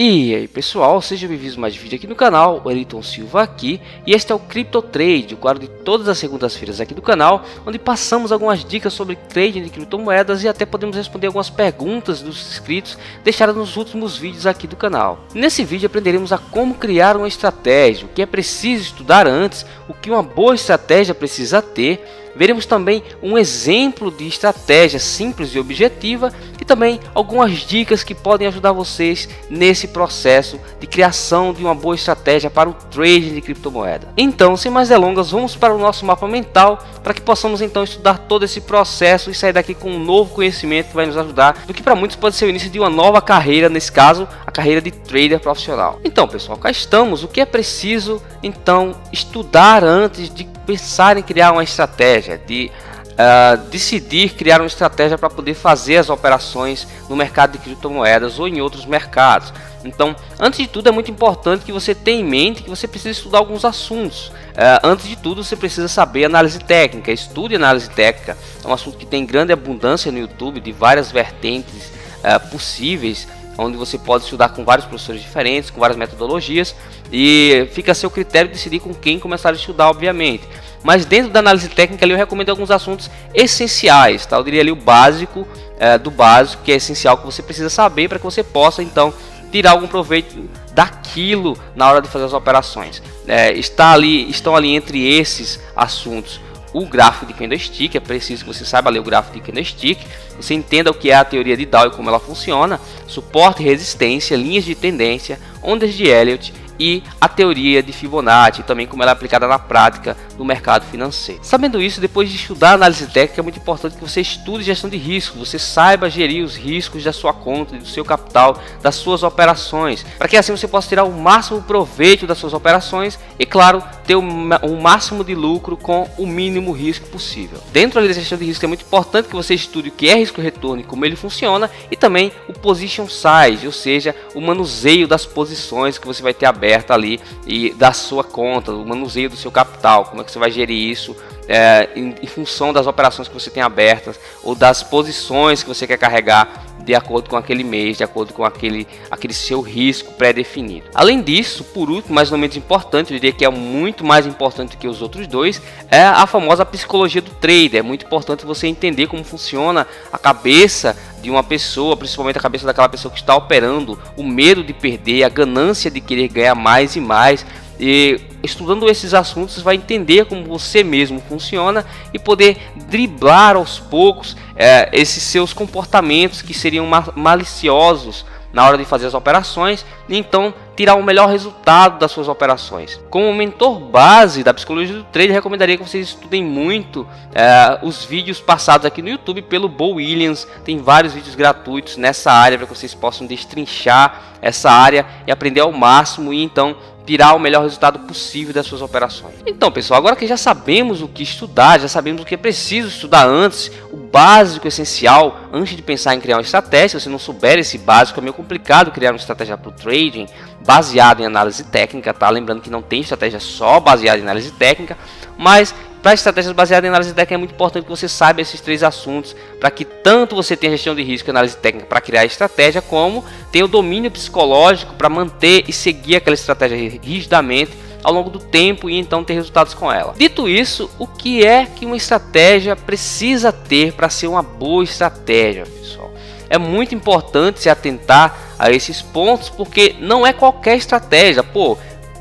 E aí pessoal, sejam bem-vindos a mais um vídeo aqui no canal, o Elton Silva aqui, e este é o Crypto Trade, o quadro de todas as segundas-feiras aqui do canal, onde passamos algumas dicas sobre trading de criptomoedas e até podemos responder algumas perguntas dos inscritos deixadas nos últimos vídeos aqui do canal. Nesse vídeo aprenderemos a como criar uma estratégia, o que é preciso estudar antes, o que uma boa estratégia precisa ter. Veremos também um exemplo de estratégia simples e objetiva e também algumas dicas que podem ajudar vocês nesse processo de criação de uma boa estratégia para o trading de criptomoeda. Então, sem mais delongas, vamos para o nosso mapa mental para que possamos então estudar todo esse processo e sair daqui com um novo conhecimento que vai nos ajudar do que para muitos pode ser o início de uma nova carreira, nesse caso, a carreira de trader profissional. Então, pessoal, cá estamos. O que é preciso então estudar antes de pensar em criar uma estratégia, de decidir criar uma estratégia para poder fazer as operações no mercado de criptomoedas ou em outros mercados. Então, antes de tudo, é muito importante que você tenha em mente que você precisa estudar alguns assuntos. Antes de tudo, você precisa saber análise técnica. Estude análise técnica. É um assunto que tem grande abundância no YouTube, de várias vertentes possíveis, onde você pode estudar com vários professores diferentes, com várias metodologias, e fica a seu critério decidir com quem começar a estudar, obviamente. Mas dentro da análise técnica ali eu recomendo alguns assuntos essenciais, tá? Eu diria ali o básico do básico, que é essencial, que você precisa saber para que você possa então tirar algum proveito daquilo na hora de fazer as operações. Estão ali entre esses assuntos o gráfico de candlestick. É preciso que você saiba ler o gráfico de candlestick, você entenda o que é a teoria de Dow e como ela funciona, suporte e resistência, linhas de tendência, ondas de Elliott e a teoria de Fibonacci, também como ela é aplicada na prática no mercado financeiro. Sabendo isso, depois de estudar análise técnica, é muito importante que você estude gestão de risco, você saiba gerir os riscos da sua conta, do seu capital, das suas operações, para que assim você possa tirar o máximo proveito das suas operações e, claro, ter o máximo de lucro com o mínimo risco possível. Dentro da gestão de risco é muito importante que você estude o que é risco-retorno e como ele funciona, e também o position size, ou seja, o manuseio das posições que você vai ter aberto ali e da sua conta, o manuseio do seu capital, como é que você vai gerir isso em função das operações que você tem abertas ou das posições que você quer carregar de acordo com aquele mês, de acordo com aquele seu risco pré-definido. Além disso, por último, mas não menos importante, eu diria que é muito mais importante que os outros dois, é a famosa psicologia do trader. É muito importante você entender como funciona a cabeça de uma pessoa, principalmente a cabeça daquela pessoa que está operando, o medo de perder, a ganância de querer ganhar mais e mais. E estudando esses assuntos, você vai entender como você mesmo funciona e poder driblar aos poucos esses seus comportamentos que seriam maliciosos na hora de fazer as operações, e então tirar o melhor resultado das suas operações. Como mentor base da psicologia do trade, recomendaria que vocês estudem muito os vídeos passados aqui no YouTube pelo Bo Williams. Tem vários vídeos gratuitos nessa área para que vocês possam destrinchar essa área e aprender ao máximo e então tirar o melhor resultado possível das suas operações. Então, pessoal, agora que já sabemos o que estudar, já sabemos o que é preciso estudar antes, o básico essencial antes de pensar em criar uma estratégia. Se você não souber esse básico, é meio complicado criar uma estratégia para o trading baseada em análise técnica, tá? Lembrando que não tem estratégia só baseada em análise técnica, mas para estratégias baseadas em análise técnica é muito importante que você saiba esses três assuntos, para que tanto você tenha gestão de risco e análise técnica para criar a estratégia, como tenha o domínio psicológico para manter e seguir aquela estratégia rigidamente ao longo do tempo e então ter resultados com ela. Dito isso, o que é que uma estratégia precisa ter para ser uma boa estratégia, pessoal? É muito importante se atentar a esses pontos, porque não é qualquer estratégia.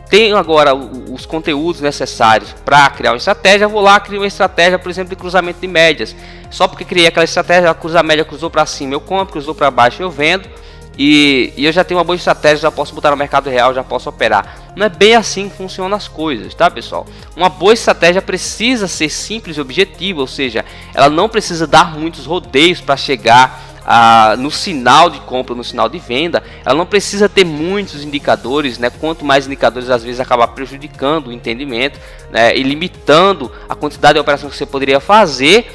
Tenho agora os conteúdos necessários para criar uma estratégia, vou lá criar uma estratégia, por exemplo, de cruzamento de médias. Só porque criei aquela estratégia, a média cruzou para cima, eu compro, cruzou para baixo, eu vendo. E eu já tenho uma boa estratégia, já posso botar no mercado real, já posso operar. Não é bem assim que funcionam as coisas, tá, pessoal? Uma boa estratégia precisa ser simples e objetiva, ou seja, ela não precisa dar muitos rodeios para chegar no sinal de compra, no sinal de venda. Ela não precisa ter muitos indicadores, né? Quanto mais indicadores, às vezes acaba prejudicando o entendimento, né? E limitando a quantidade de operações que você poderia fazer,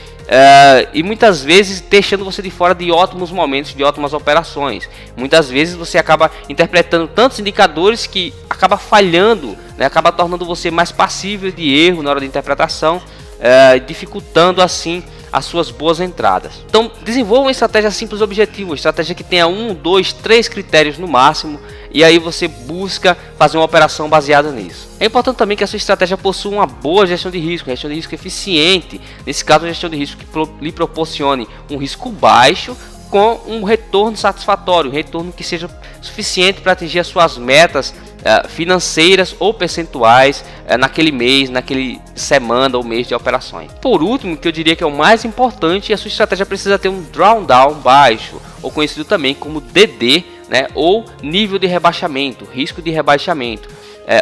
e muitas vezes deixando você de fora de ótimos momentos, de ótimas operações. Muitas vezes você acaba interpretando tantos indicadores que acaba falhando, né? Acaba tornando você mais passível de erro na hora de interpretação, dificultando assim as suas boas entradas. Então desenvolva uma estratégia simples e objetiva, uma estratégia que tenha 1, 2, 3 critérios no máximo, e aí você busca fazer uma operação baseada nisso. É importante também que a sua estratégia possua uma boa gestão de risco eficiente, nesse caso uma gestão de risco que lhe proporcione um risco baixo com um retorno satisfatório, um retorno que seja suficiente para atingir as suas metas financeiras ou percentuais naquele mês, naquele semana ou mês de operações. Por último, que eu diria que é o mais importante, a sua estratégia precisa ter um drawdown baixo, ou conhecido também como DD, né, ou nível de rebaixamento, risco de rebaixamento.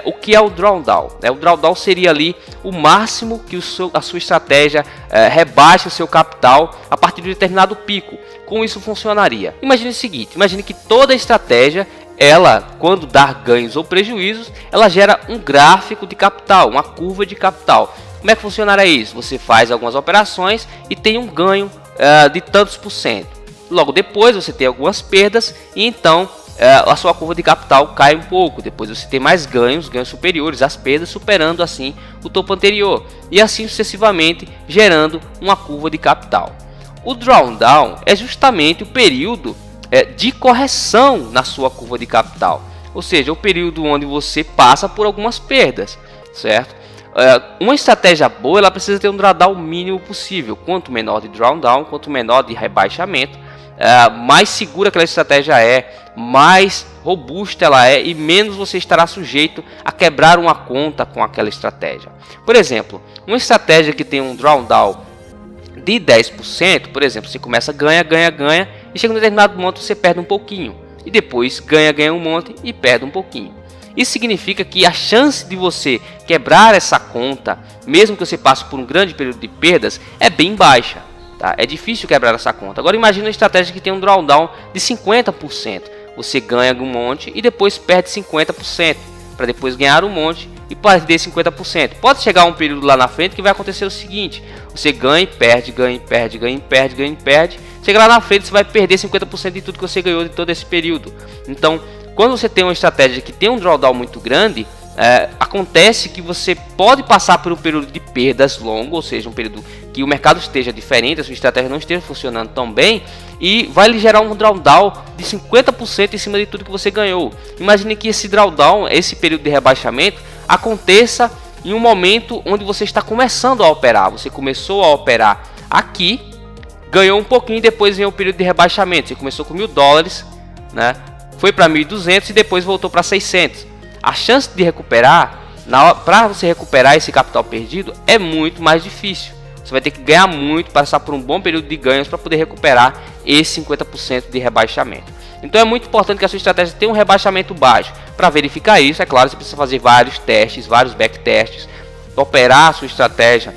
O que é o drawdown? O drawdown seria ali o máximo que a sua estratégia rebaixa o seu capital a partir de um determinado pico. Como isso funcionaria? Imagine o seguinte, imagine que toda estratégia, ela, quando dá ganhos ou prejuízos, ela gera um gráfico de capital, uma curva de capital. Como é que funcionará isso? Você faz algumas operações e tem um ganho de tantos por cento. Logo depois você tem algumas perdas e então a sua curva de capital cai um pouco. Depois você tem mais ganhos superiores às perdas, superando assim o topo anterior. E assim sucessivamente, gerando uma curva de capital. O drawdown é justamente o período de correção na sua curva de capital. Ou seja, o período onde você passa por algumas perdas, certo? Uma estratégia boa, ela precisa ter um drawdown mínimo possível. Quanto menor de drawdown, quanto menor de rebaixamento, mais segura aquela estratégia é, mais robusta ela é e menos você estará sujeito a quebrar uma conta com aquela estratégia. Por exemplo, uma estratégia que tem um drawdown de 10%, por exemplo, você começa ganha e chega em um determinado monte você perde um pouquinho e depois ganha um monte e perde um pouquinho. Isso significa que a chance de você quebrar essa conta, mesmo que você passe por um grande período de perdas, é bem baixa. Tá? É difícil quebrar essa conta. Agora imagine uma estratégia que tem um drawdown de 50%. Você ganha um monte e depois perde 50%, para depois ganhar um monte e perder 50%. Pode chegar um período lá na frente que vai acontecer o seguinte: você ganha e perde, ganha e perde, ganha e perde, ganha e perde. Chega lá na frente, você vai perder 50% de tudo que você ganhou de todo esse período. Então, quando você tem uma estratégia que tem um drawdown muito grande, acontece que você pode passar por um período de perdas longo, ou seja, um período que o mercado esteja diferente, a sua estratégia não esteja funcionando tão bem, e vai lhe gerar um drawdown de 50% em cima de tudo que você ganhou. Imagine que esse drawdown, esse período de rebaixamento, aconteça em um momento onde você está começando a operar. Você começou a operar aqui, ganhou um pouquinho e depois vem o período de rebaixamento. Você começou com $1.000, né? Foi para 1.200 e depois voltou para 600. A chance de recuperar, para você recuperar esse capital perdido, é muito mais difícil. Você vai ter que ganhar muito, passar por um bom período de ganhos para poder recuperar esse 50% de rebaixamento. Então é muito importante que a sua estratégia tenha um rebaixamento baixo. Para verificar isso, é claro, você precisa fazer vários testes, vários backtests, operar a sua estratégia,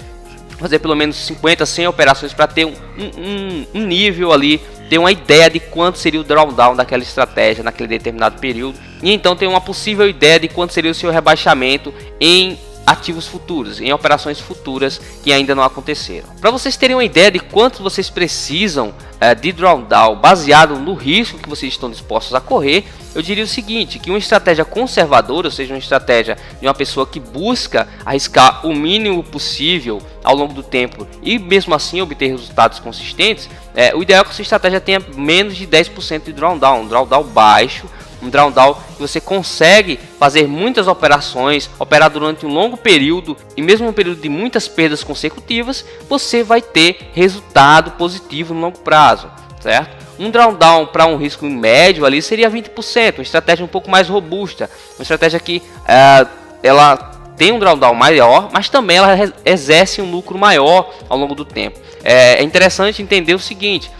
fazer pelo menos 50, 100 operações para ter um nível ali, ter uma ideia de quanto seria o drawdown daquela estratégia naquele determinado período, e então ter uma possível ideia de quanto seria o seu rebaixamento em ativos futuros, em operações futuras que ainda não aconteceram. Para vocês terem uma ideia de quanto vocês precisam de drawdown baseado no risco que vocês estão dispostos a correr, eu diria o seguinte, que uma estratégia conservadora, ou seja, uma estratégia de uma pessoa que busca arriscar o mínimo possível ao longo do tempo e mesmo assim obter resultados consistentes, o ideal é que a sua estratégia tenha menos de 10% de drawdown, um drawdown baixo, um drawdown que você consegue fazer muitas operações, operar durante um longo período e mesmo um período de muitas perdas consecutivas, você vai ter resultado positivo no longo prazo, certo? Um drawdown para um risco médio ali seria 20%, uma estratégia um pouco mais robusta, uma estratégia que ela tem um drawdown maior, mas também ela exerce um lucro maior ao longo do tempo. É interessante entender o seguinte,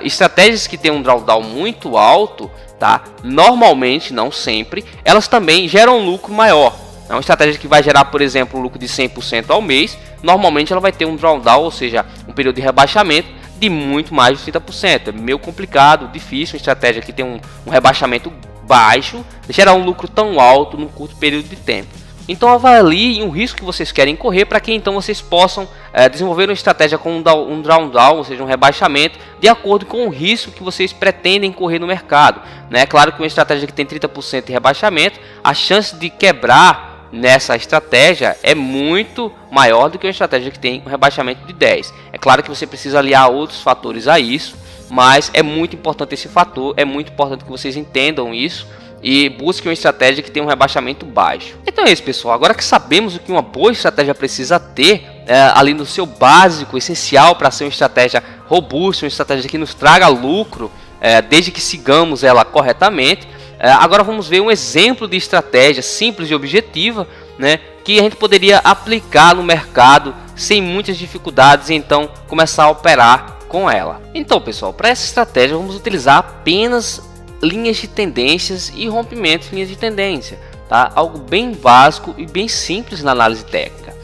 estratégias que têm um drawdown muito alto, tá? Normalmente, não sempre, elas também geram um lucro maior. É uma estratégia que vai gerar, por exemplo, um lucro de 100% ao mês. Normalmente ela vai ter um drawdown, ou seja, um período de rebaixamento de muito mais de 30%. É meio complicado, difícil, uma estratégia que tem um rebaixamento baixo, gerar um lucro tão alto num curto período de tempo. Então avaliem o risco que vocês querem correr para que então vocês possam desenvolver uma estratégia com um drawdown, ou seja, um rebaixamento, de acordo com o risco que vocês pretendem correr no mercado. É claro que uma estratégia que tem 30% de rebaixamento, a chance de quebrar nessa estratégia é muito maior do que uma estratégia que tem um rebaixamento de 10%. É claro que você precisa aliar outros fatores a isso, mas é muito importante esse fator, é muito importante que vocês entendam isso e busquem uma estratégia que tenha um rebaixamento baixo. Então é isso, pessoal. Agora que sabemos o que uma boa estratégia precisa ter, ali no seu básico, essencial para ser uma estratégia robusta, uma estratégia que nos traga lucro, desde que sigamos ela corretamente, agora vamos ver um exemplo de estratégia simples e objetiva, né, que a gente poderia aplicar no mercado sem muitas dificuldades e então começar a operar com ela. Então, pessoal, para essa estratégia vamos utilizar apenas linhas de tendências e rompimentos de linhas de tendência, tá? Algo bem básico e bem simples na análise técnica.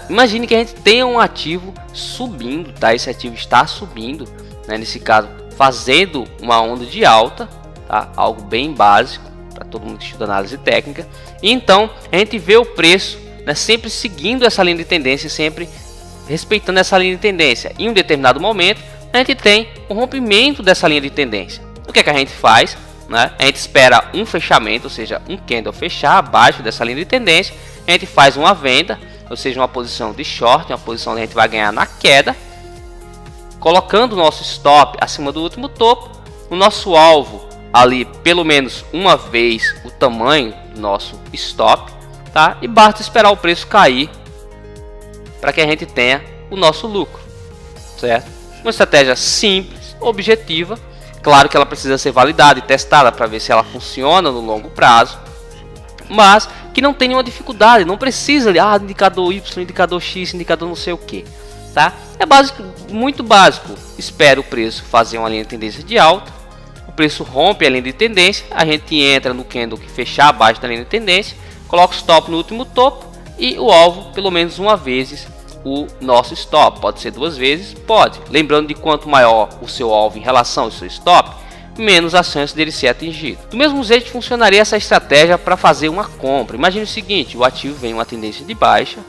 Imagine que a gente tenha um ativo subindo, tá? Esse ativo está subindo, né? Nesse caso fazendo uma onda de alta, tá? Algo bem básico para todo mundo que estuda análise técnica. E então a gente vê o preço, né, sempre seguindo essa linha de tendência, sempre respeitando essa linha de tendência. Em um determinado momento a gente tem um rompimento dessa linha de tendência. O que é que a gente faz, né? A gente espera um fechamento, ou seja, um candle fechar abaixo dessa linha de tendência. A gente faz uma venda, ou seja, uma posição de short, uma posição onde a gente vai ganhar na queda, colocando o nosso stop acima do último topo, o nosso alvo ali pelo menos uma vez o tamanho do nosso stop, tá? E basta esperar o preço cair para que a gente tenha o nosso lucro, certo? Uma estratégia simples, objetiva. Claro que ela precisa ser validada e testada para ver se ela funciona no longo prazo, mas que não tem nenhuma dificuldade, não precisa de indicador Y, indicador X, indicador não sei o que, tá? É básico, muito básico. Espera o preço fazer uma linha de tendência de alta, o preço rompe a linha de tendência, a gente entra no candle que fechar abaixo da linha de tendência, coloca o stop no último topo e o alvo pelo menos uma vez o nosso stop. Pode ser duas vezes, pode. Lembrando de quanto maior o seu alvo em relação ao seu stop, menos a chance dele ser atingido. Do mesmo jeito funcionaria essa estratégia para fazer uma compra. Imagine o seguinte: o ativo vem uma tendência de baixa,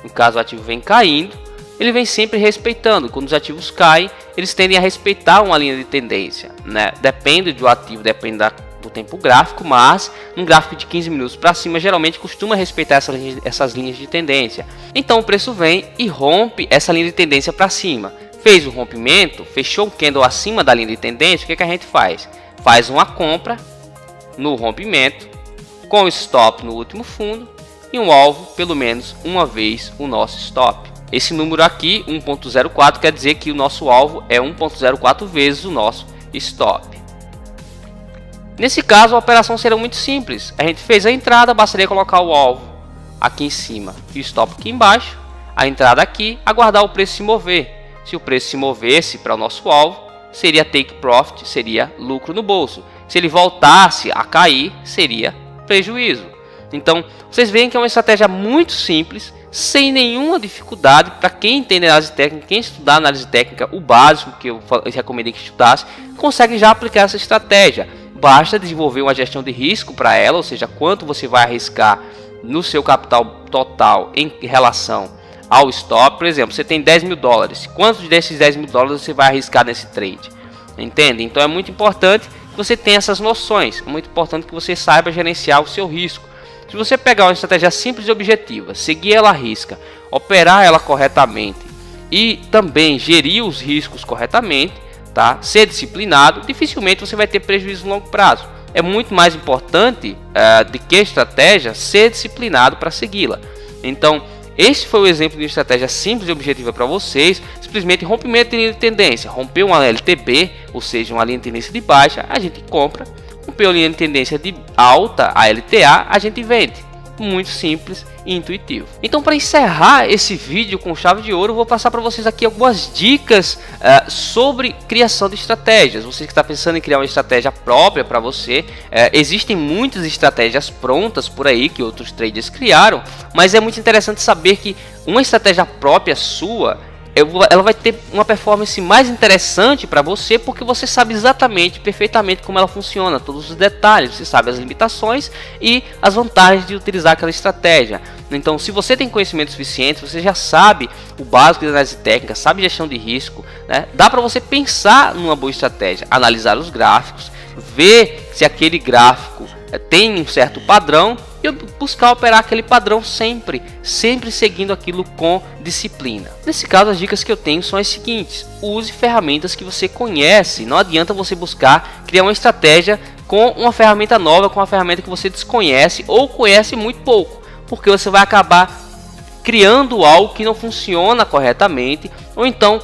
no caso o ativo vem caindo, ele vem sempre respeitando. Quando os ativos caem, eles tendem a respeitar uma linha de tendência, né? Depende do ativo, depende do tempo gráfico, mas um gráfico de 15 minutos para cima geralmente costuma respeitar essas linhas de tendência. Então o preço vem e rompe essa linha de tendência para cima. Fez o rompimento, fechou o candle acima da linha de tendência. O que a gente faz? Faz uma compra no rompimento com stop no último fundo e um alvo pelo menos uma vez o nosso stop. Esse número aqui, 1.04, quer dizer que o nosso alvo é 1.04 vezes o nosso stop. Nesse caso a operação será muito simples. A gente fez a entrada, bastaria colocar o alvo aqui em cima e o stop aqui embaixo, a entrada aqui, aguardar o preço se mover. Se o preço se movesse para o nosso alvo, seria take profit, seria lucro no bolso. Se ele voltasse a cair, seria prejuízo. Então vocês veem que é uma estratégia muito simples, sem nenhuma dificuldade. Para quem entende análise técnica, quem estudar análise técnica, o básico que eu recomendei que estudasse, consegue já aplicar essa estratégia. Basta desenvolver uma gestão de risco para ela, ou seja, quanto você vai arriscar no seu capital total em relação ao stop. Por exemplo, você tem 10 mil dólares, quantos desses 10 mil dólares você vai arriscar nesse trade? Entende? Então é muito importante que você tenha essas noções, é muito importante que você saiba gerenciar o seu risco. Se você pegar uma estratégia simples e objetiva, seguir ela à risca, operar ela corretamente e também gerir os riscos corretamente, tá? Ser disciplinado, dificilmente você vai ter prejuízo no longo prazo. É muito mais importante do que a estratégia ser disciplinado para segui-la. Então, este foi o exemplo de uma estratégia simples e objetiva para vocês. Simplesmente rompimento de linha de tendência. Rompeu uma LTB, ou seja, uma linha de tendência de baixa, a gente compra. Rompeu a linha de tendência de alta, a LTA, a gente vende. Muito simples e intuitivo. Então, para encerrar esse vídeo com chave de ouro, eu vou passar para vocês aqui algumas dicas sobre criação de estratégias. Você que está pensando em criar uma estratégia própria para você, existem muitas estratégias prontas por aí que outros traders criaram, mas é muito interessante saber que uma estratégia própria sua, ela vai ter uma performance mais interessante para você, porque você sabe exatamente, perfeitamente como ela funciona, todos os detalhes, você sabe as limitações e as vantagens de utilizar aquela estratégia. Então, se você tem conhecimento suficiente, você já sabe o básico de análise técnica, sabe gestão de risco, né? Dá para você pensar numa boa estratégia, analisar os gráficos, ver se aquele gráfico tem um certo padrão e buscar operar aquele padrão sempre seguindo aquilo com disciplina. Nesse caso, as dicas que eu tenho são as seguintes: use ferramentas que você conhece. Não adianta você buscar criar uma estratégia com uma ferramenta nova, com uma ferramenta que você desconhece ou conhece muito pouco, porque você vai acabar criando algo que não funciona corretamente, ou então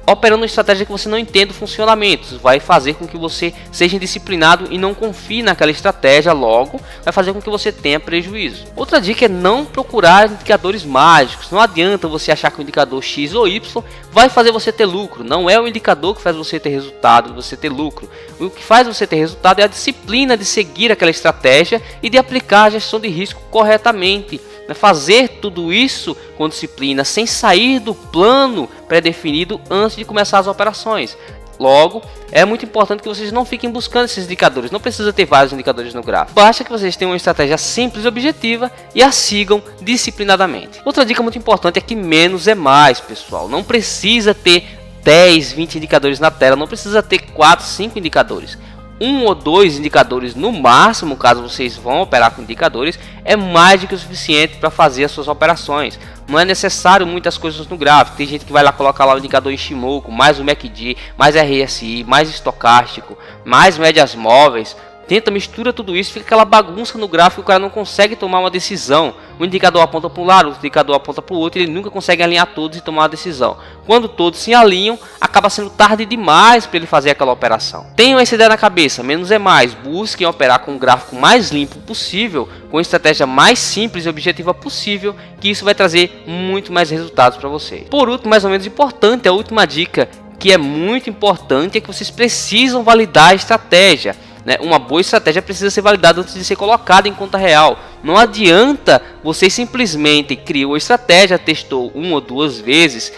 operando uma estratégia que você não entende o funcionamento. Isso vai fazer com que você seja indisciplinado e não confie naquela estratégia, logo vai fazer com que você tenha prejuízo. Outra dica é não procurar indicadores mágicos. Não adianta você achar que o indicador X ou Y vai fazer você ter lucro. Não é o indicador que faz você ter resultado, você ter lucro. O que faz você ter resultado é a disciplina de seguir aquela estratégia e de aplicar a gestão de risco corretamente. Fazer tudo isso com disciplina, sem sair do plano pré-definido antes de começar as operações. Logo, é muito importante que vocês não fiquem buscando esses indicadores. Não precisa ter vários indicadores no gráfico. Basta que vocês tenham uma estratégia simples e objetiva e a sigam disciplinadamente. Outra dica muito importante é que menos é mais, pessoal. Não precisa ter 10, 20 indicadores na tela. Não precisa ter 4, 5 indicadores. 1 ou 2 indicadores no máximo, caso vocês vão operar com indicadores, é mais do que o suficiente para fazer as suas operações. Não é necessário muitas coisas no gráfico. Tem gente que vai lá colocar lá o indicador Ishimoku, mais o MACD, mais RSI, mais estocástico, mais médias móveis. Tenta, mistura tudo isso, fica aquela bagunça no gráfico, o cara não consegue tomar uma decisão. O indicador aponta para um lado, o indicador aponta para o outro, ele nunca consegue alinhar todos e tomar uma decisão. Quando todos se alinham, acaba sendo tarde demais para ele fazer aquela operação. Tenham essa ideia na cabeça, menos é mais. Busquem operar com o gráfico mais limpo possível, com a estratégia mais simples e objetiva possível, que isso vai trazer muito mais resultados para vocês. Por último, mais ou menos importante, a última dica, que é muito importante, é que vocês precisam validar a estratégia. Uma boa estratégia precisa ser validada antes de ser colocada em conta real. Não adianta você simplesmente criou a estratégia, testou 1 ou 2 vezes,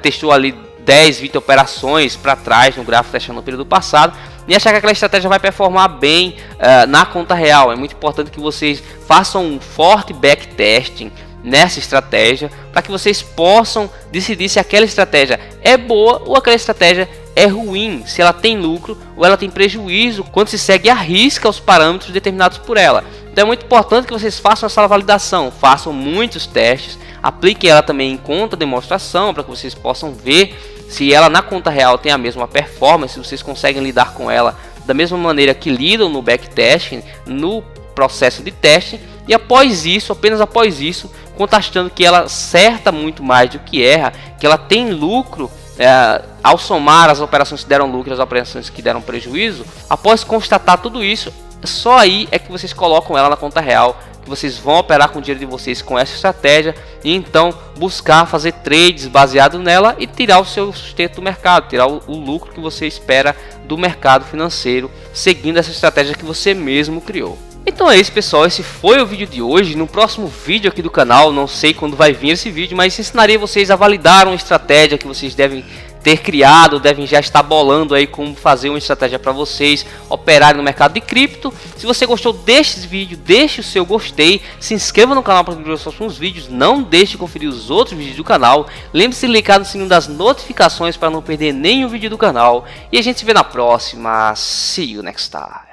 testou ali 10, 20 operações para trás no gráfico, testando no período passado, e achar que aquela estratégia vai performar bem na conta real. É muito importante que vocês façam um forte backtesting nessa estratégia, para que vocês possam decidir se aquela estratégia é boa ou aquela estratégia é ruim, se ela tem lucro ou ela tem prejuízo quando se segue à risca os parâmetros determinados por ela. Então é muito importante que vocês façam essa validação, façam muitos testes, apliquem ela também em conta demonstração, para que vocês possam ver se ela na conta real tem a mesma performance, se vocês conseguem lidar com ela da mesma maneira que lidam no backtesting, no processo de teste. E após isso, apenas após isso, constatando que ela acerta muito mais do que erra, que ela tem lucro ao somar as operações que deram lucro e as operações que deram prejuízo, após constatar tudo isso, só aí é que vocês colocam ela na conta real, que vocês vão operar com o dinheiro de vocês com essa estratégia e então buscar fazer trades baseado nela e tirar o seu sustento do mercado, tirar o lucro que você espera do mercado financeiro, seguindo essa estratégia que você mesmo criou. Então é isso, pessoal, esse foi o vídeo de hoje. No próximo vídeo aqui do canal, não sei quando vai vir esse vídeo, mas ensinarei vocês a validar uma estratégia que vocês devem ter criado, devem já estar bolando aí como fazer uma estratégia para vocês operarem no mercado de cripto. Se você gostou deste vídeo, deixe o seu gostei, se inscreva no canal para ver os próximos vídeos, não deixe de conferir os outros vídeos do canal, lembre-se de clicar no sininho das notificações para não perder nenhum vídeo do canal, e a gente se vê na próxima. See you next time.